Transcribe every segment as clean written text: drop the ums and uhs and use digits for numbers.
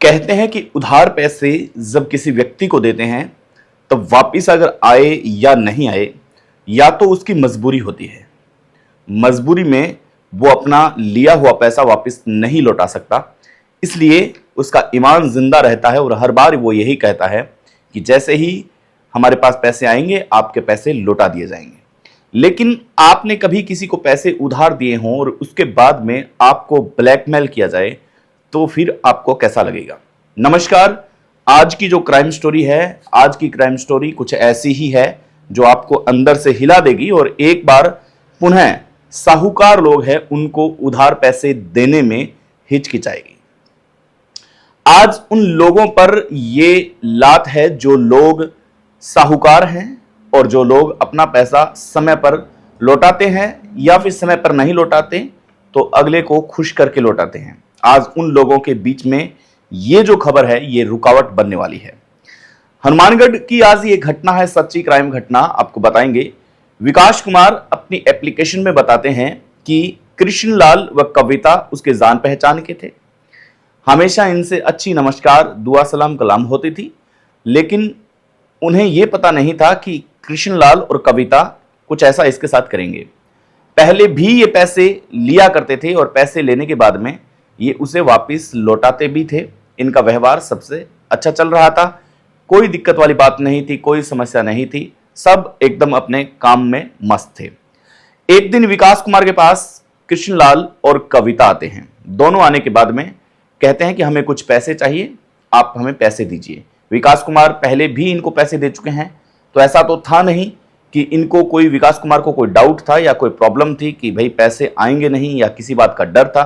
कहते हैं कि उधार पैसे जब किसी व्यक्ति को देते हैं तब वापिस अगर आए या नहीं आए, या तो उसकी मजबूरी होती है। मजबूरी में वो अपना लिया हुआ पैसा वापस नहीं लौटा सकता, इसलिए उसका ईमान जिंदा रहता है और हर बार वो यही कहता है कि जैसे ही हमारे पास पैसे आएंगे आपके पैसे लौटा दिए जाएंगे। लेकिन आपने कभी किसी को पैसे उधार दिए हों और उसके बाद में आपको ब्लैकमेल किया जाए तो फिर आपको कैसा लगेगा। नमस्कार, आज की जो क्राइम स्टोरी है, आज की क्राइम स्टोरी कुछ ऐसी ही है जो आपको अंदर से हिला देगी और एक बार पुनः साहूकार लोग हैं उनको उधार पैसे देने में हिचकिचाएगी। आज उन लोगों पर ये लात है जो लोग साहूकार हैं और जो लोग अपना पैसा समय पर लौटाते हैं या फिर समय पर नहीं लौटाते तो अगले को खुश करके लौटाते हैं। आज उन लोगों के बीच में ये जो खबर है ये रुकावट बनने वाली है। हनुमानगढ़ की आज ये घटना है, सच्ची क्राइम घटना आपको बताएंगे। विकास कुमार अपनी एप्लीकेशन में बताते हैं कि कृष्णलाल व कविता उसके जान पहचान के थे। हमेशा इनसे अच्छी नमस्कार दुआ सलाम कलाम होती थी, लेकिन उन्हें यह पता नहीं था कि कृष्णलाल और कविता कुछ ऐसा इसके साथ करेंगे। पहले भी ये पैसे लिया करते थे और पैसे लेने के बाद में ये उसे वापस लौटाते भी थे। इनका व्यवहार सबसे अच्छा चल रहा था, कोई दिक्कत वाली बात नहीं थी, कोई समस्या नहीं थी, सब एकदम अपने काम में मस्त थे। एक दिन विकास कुमार के पास कृष्णलाल और कविता आते हैं। दोनों आने के बाद में कहते हैं कि हमें कुछ पैसे चाहिए, आप हमें पैसे दीजिए। विकास कुमार पहले भी इनको पैसे दे चुके हैं, तो ऐसा तो था नहीं कि इनको कोई विकास कुमार को कोई डाउट था या कोई प्रॉब्लम थी कि भाई पैसे आएंगे नहीं या किसी बात का डर था।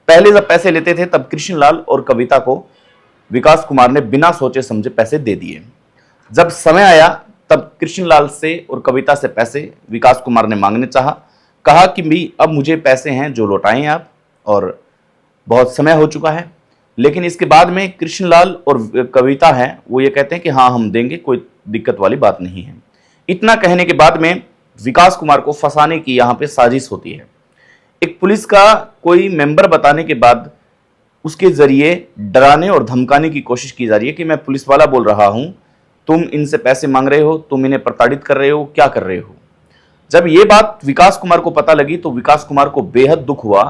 पहले जब पैसे लेते थे तब कृष्णलाल और कविता को विकास कुमार ने बिना सोचे समझे पैसे दे दिए। जब समय आया तब कृष्णलाल से और कविता से पैसे विकास कुमार ने मांगने चाहा, कहा कि भाई अब मुझे पैसे हैं जो लौटाएं आप, और बहुत समय हो चुका है। लेकिन इसके बाद में कृष्णलाल और कविता हैं वो ये कहते हैं कि हाँ हम देंगे, कोई दिक्कत वाली बात नहीं है। इतना कहने के बाद में विकास कुमार को फंसाने की यहाँ पे साजिश होती है। एक पुलिस का कोई मेंबर बताने के बाद उसके जरिए डराने और धमकाने की कोशिश की जा रही है कि मैं पुलिस वाला बोल रहा हूं, तुम इनसे पैसे मांग रहे हो, तुम इन्हें प्रताड़ित कर रहे हो, क्या कर रहे हो। जब ये बात विकास कुमार को पता लगी तो विकास कुमार को बेहद दुख हुआ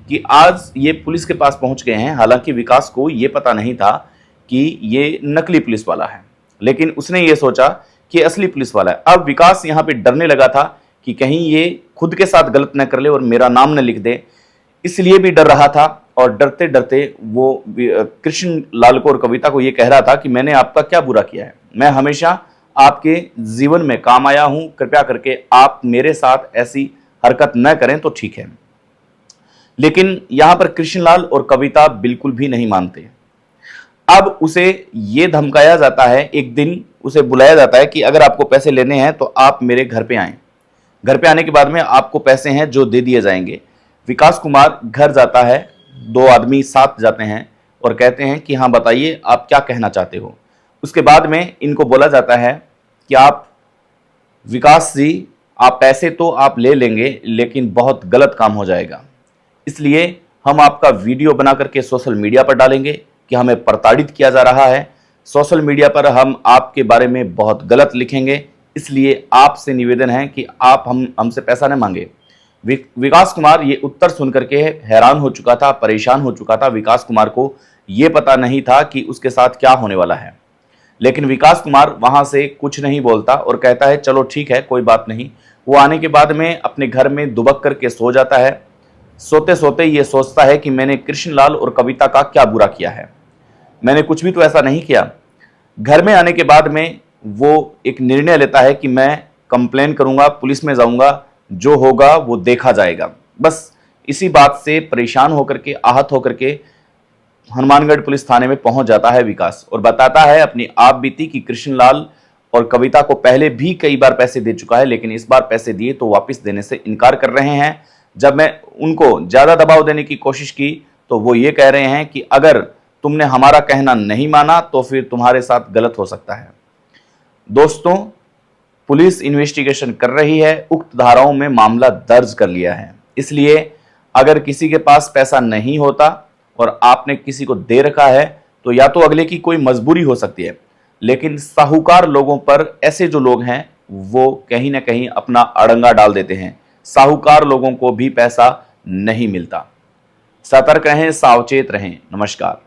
कि आज ये पुलिस के पास पहुंच गए हैं। हालांकि विकास को ये पता नहीं था कि ये नकली पुलिस वाला है, लेकिन उसने ये सोचा कि असली पुलिस वाला है। अब विकास यहाँ पे डरने लगा था कि कहीं ये खुद के साथ गलत न कर ले और मेरा नाम न लिख दे, इसलिए भी डर रहा था। और डरते डरते वो कृष्णलाल को और कविता को ये कह रहा था कि मैंने आपका क्या बुरा किया है, मैं हमेशा आपके जीवन में काम आया हूं, कृपया करके आप मेरे साथ ऐसी हरकत न करें तो ठीक है। लेकिन यहां पर कृष्णलाल और कविता बिल्कुल भी नहीं मानते। अब उसे ये धमकाया जाता है, एक दिन उसे बुलाया जाता है कि अगर आपको पैसे लेने हैं तो आप मेरे घर पे आएं। घर पे आने के बाद में आपको पैसे हैं जो दे दिए जाएंगे। विकास कुमार घर जाता है, दो आदमी साथ जाते हैं और कहते हैं कि हाँ बताइए आप क्या कहना चाहते हो। उसके बाद में इनको बोला जाता है कि आप विकास जी, आप पैसे तो आप ले लेंगे लेकिन बहुत गलत काम हो जाएगा, इसलिए हम आपका वीडियो बना करके सोशल मीडिया पर डालेंगे कि हमें प्रताड़ित किया जा रहा है। सोशल मीडिया पर हम आपके बारे में बहुत गलत लिखेंगे, इसलिए आपसे निवेदन है कि आप हमसे पैसा न मांगे। विकास कुमार ये उत्तर सुनकर के हैरान हो चुका था, परेशान हो चुका था। विकास कुमार को ये पता नहीं था कि उसके साथ क्या होने वाला है। लेकिन विकास कुमार वहां से कुछ नहीं बोलता और कहता है चलो ठीक है, कोई बात नहीं। वो आने के बाद में अपने घर में दुबक करके सो जाता है। सोते सोते ये सोचता है कि मैंने कृष्णलाल और कविता का क्या बुरा किया है, मैंने कुछ भी तो ऐसा नहीं किया। घर में आने के बाद में वो एक निर्णय लेता है कि मैं कंप्लेन करूंगा, पुलिस में जाऊंगा, जो होगा वो देखा जाएगा। बस इसी बात से परेशान होकर के, आहत होकर के हनुमानगढ़ पुलिस थाने में पहुंच जाता है विकास और बताता है अपनी आप बीती कि कृष्णलाल और कविता को पहले भी कई बार पैसे दे चुका है, लेकिन इस बार पैसे दिए तो वापस देने से इनकार कर रहे हैं। जब मैं उनको ज्यादा दबाव देने की कोशिश की तो वो ये कह रहे हैं कि अगर तुमने हमारा कहना नहीं माना तो फिर तुम्हारे साथ गलत हो सकता है। दोस्तों, पुलिस इन्वेस्टिगेशन कर रही है, उक्त धाराओं में मामला दर्ज कर लिया है। इसलिए अगर किसी के पास पैसा नहीं होता और आपने किसी को दे रखा है तो या तो अगले की कोई मजबूरी हो सकती है, लेकिन साहूकार लोगों पर ऐसे जो लोग हैं वो कहीं ना कहीं अपना अड़ंगा डाल देते हैं। साहूकार लोगों को भी पैसा नहीं मिलता। सतर्क रहें, सावचेत रहें। नमस्कार।